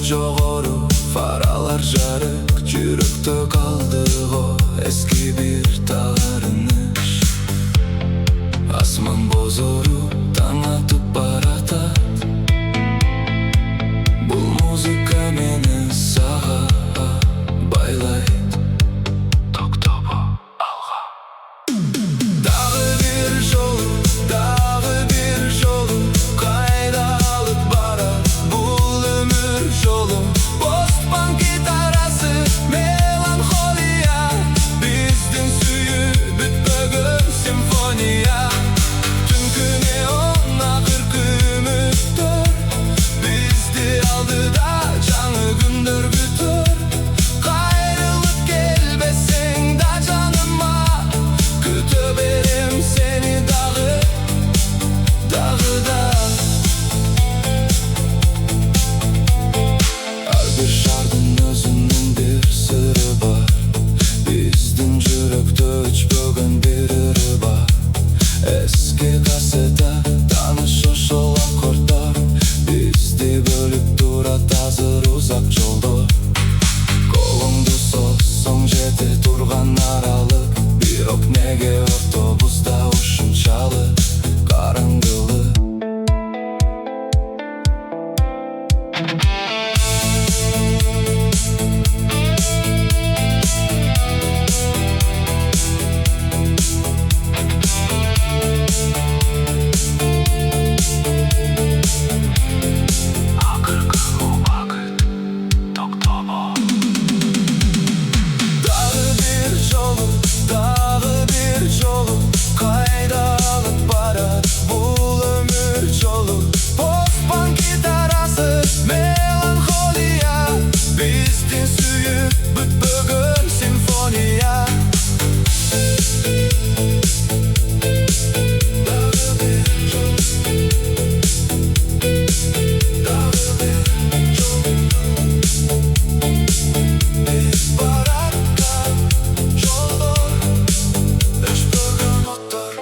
жогору, faralar жарык, жүрөктө калды го эски бир таарыныч. Асман бозору таң атып баратат. Бул музыка мени сага байлайт. Токтобо алга. Дагы бир жолу, дагы бир жолу, кайда алып барат бул өмүр жолу. Постпанк гитарасы, меланхолия, биздин сүйүп бүтпөгөн симфония. Түнкү неон акыркы үмүттөр, бизди алдыда жаңы күндөр күтөр. Кайрылып келбесең да жаныма, күтө берем сени дагы, дагы да. Ар бир шардын өзүнүн бир сыры бар, биздин жүрөктө өчпөгөн бир ыры бар. Эски кассета, тааныш ошол аккорддор, бизди бөлүп турат азыр узак жолдор. Колуңду созсоң жете турган аралык, бирок неге автобуста ушунчалык караңгылык? Акыркы убакыт, Токтобо. Дагы бир жолу, дагы бир жолу, кайда алып барат бул өмүр жолу. Постпанк гитарасы, меланхолия, биздин сүйүп бүтпөгөн симфония. Дагы бир жолу, дагы бир жолу, биз бараткан жолдор, өчпөгөн оттор.